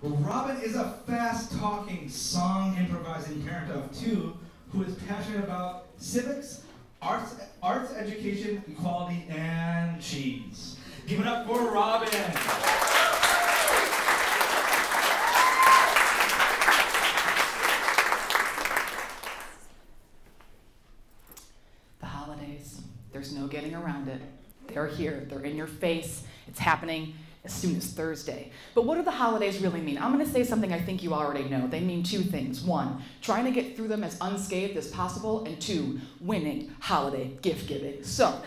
Robin is a fast-talking, song-improvising parent of two who is passionate about civics, arts, education, equality, and cheese. Give it up for Robin. The holidays, there's no getting around it. They're here, they're in your face, it's happening as soon as Thursday. But what do the holidays really mean? I'm gonna say something I think you already know. They mean two things. One, trying to get through them as unscathed as possible, and two, winning holiday gift giving. So,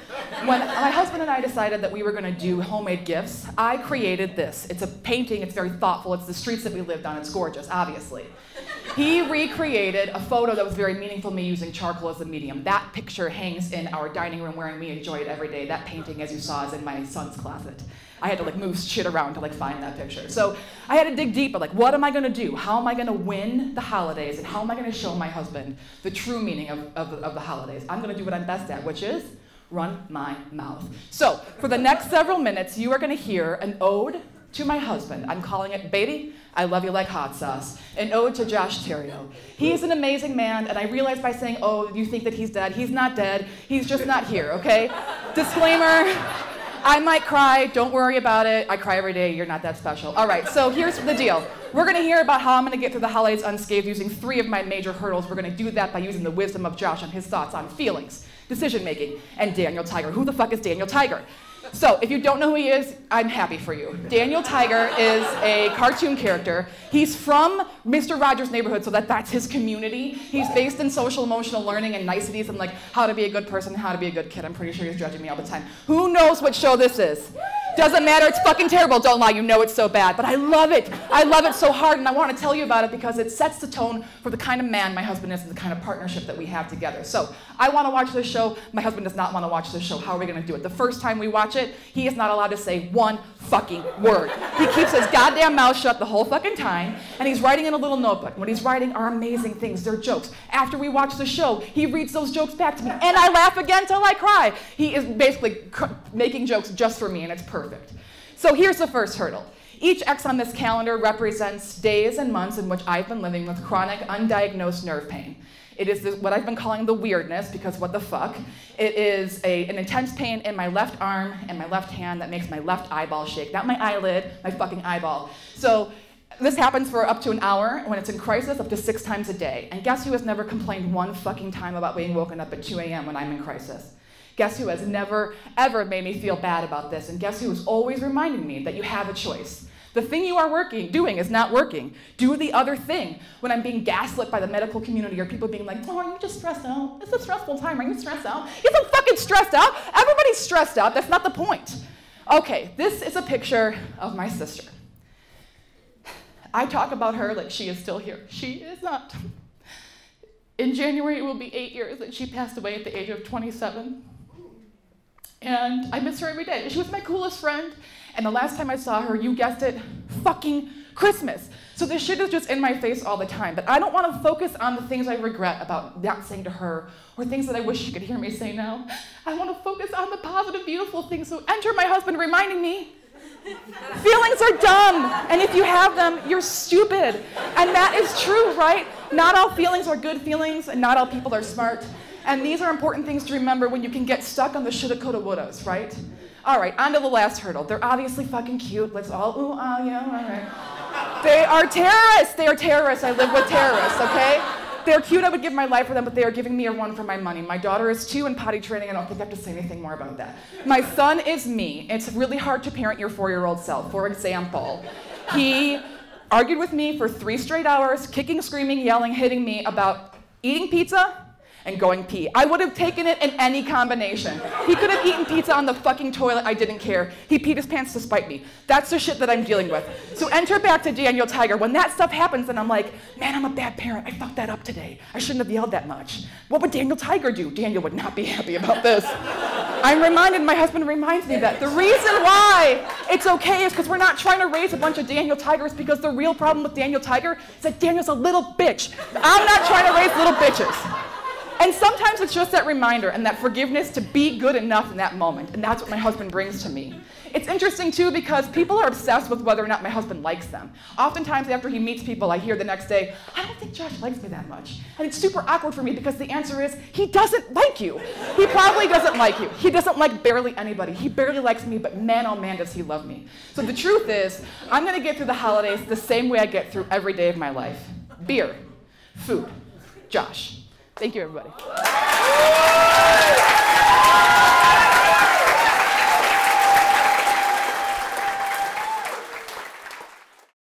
when my husband and I decided that we were gonna do homemade gifts, I created this. It's a painting, it's very thoughtful, it's the streets that we lived on, it's gorgeous, obviously. He recreated a photo that was very meaningful to me using charcoal as a medium. That picture hangs in our dining room where we enjoy it every day. That painting, as you saw, is in my son's closet. I had to move shit around to find that picture. So I had to dig deeper, what am I gonna do? How am I gonna win the holidays? And how am I gonna show my husband the true meaning of the holidays? I'm gonna do what I'm best at, which is run my mouth. So for the next several minutes, you are gonna hear an ode to my husband. I'm calling it, Baby, I Love You Like Hot Sauce, an ode to Josh Theriault. He's an amazing man, and I realized by saying, oh, you think that he's dead. He's not dead, he's just not here, okay? Disclaimer, I might cry, don't worry about it. I cry every day, you're not that special. All right, so here's the deal. We're gonna hear about how I'm gonna get through the holidays unscathed using 3 of my major hurdles. We're gonna do that by using the wisdom of Josh on his thoughts on feelings, decision-making, and Daniel Tiger. Who the fuck is Daniel Tiger? So, if you don't know who he is, I'm happy for you. Daniel Tiger is a cartoon character. He's from Mr. Rogers' Neighborhood, so that's his community. He's based in social emotional learning and niceties and how to be a good person, how to be a good kid. I'm pretty sure he's judging me all the time. Who knows what show this is? Doesn't matter, it's fucking terrible, don't lie, you know it's so bad. But I love it. I love it so hard, and I want to tell you about it because it sets the tone for the kind of man my husband is and the kind of partnership that we have together. So, I want to watch this show, my husband does not want to watch this show. How are we going to do it? The first time we watch it, he is not allowed to say one fucking word. He keeps his goddamn mouth shut the whole fucking time, and he's writing in a little notebook. What he's writing are amazing things, they're jokes. After we watch the show, he reads those jokes back to me, and I laugh again till I cry. He is basically making jokes just for me, and it's perfect. So here's the first hurdle. Each X on this calendar represents days and months in which I've been living with chronic, undiagnosed nerve pain. It is what I've been calling the weirdness, because what the fuck. It is an intense pain in my left arm and my left hand that makes my left eyeball shake. Not my eyelid, my fucking eyeball. So this happens for up to an hour, when it's in crisis, up to 6 times a day. And guess who has never complained one fucking time about being woken up at 2 a.m. when I'm in crisis? Guess who has never, ever made me feel bad about this? And guess who is always reminding me that you have a choice? The thing you are doing is not working. Do the other thing. When I'm being gaslit by the medical community or people being like, oh, are you just stressed out? It's a stressful time. Are you stressed out? You're so fucking stressed out. Everybody's stressed out. That's not the point. Okay, this is a picture of my sister. I talk about her like she is still here. She is not. In January, it will be 8 years that she passed away at the age of 27. And I miss her every day. She was my coolest friend. And the last time I saw her, you guessed it, fucking Christmas. So this shit is just in my face all the time. But I don't want to focus on the things I regret about not saying to her, or things that I wish she could hear me say now. I want to focus on the positive, beautiful things. So enter my husband reminding me, feelings are dumb. And if you have them, you're stupid. And that is true, right? Not all feelings are good feelings, and not all people are smart. And these are important things to remember when you can get stuck on the shoulda, coulda, wouldas, right? All right, on to the last hurdle. They're obviously fucking cute. Let's all, ooh, ah, yeah, all right. They are terrorists. They are terrorists. I live with terrorists, okay? They're cute. I would give my life for them, but they are giving me a run for my money. My daughter is 2 in potty training. I don't think I have to say anything more about that. My son is me. It's really hard to parent your 4-year-old self. For example, he argued with me for 3 straight hours, kicking, screaming, yelling, hitting me about eating pizza and going pee. I would have taken it in any combination. He could have eaten pizza on the fucking toilet, I didn't care. He peed his pants to spite me. That's the shit that I'm dealing with. So enter back to Daniel Tiger. When that stuff happens, then I'm like, man, I'm a bad parent. I fucked that up today. I shouldn't have yelled that much. What would Daniel Tiger do? Daniel would not be happy about this. I'm reminded, my husband reminds me that the reason why it's okay is because we're not trying to raise a bunch of Daniel Tigers, because the real problem with Daniel Tiger is that Daniel's a little bitch. I'm not trying to raise little bitches. And sometimes it's just that reminder and that forgiveness to be good enough in that moment. And that's what my husband brings to me. It's interesting, too, because people are obsessed with whether or not my husband likes them. Oftentimes, after he meets people, I hear the next day, I don't think Josh likes me that much. And it's super awkward for me because the answer is, he doesn't like you. He probably doesn't like you. He doesn't like barely anybody. He barely likes me, but man, oh man, does he love me. So the truth is, I'm going to get through the holidays the same way I get through every day of my life. Beer, food, Josh. Thank you, everybody.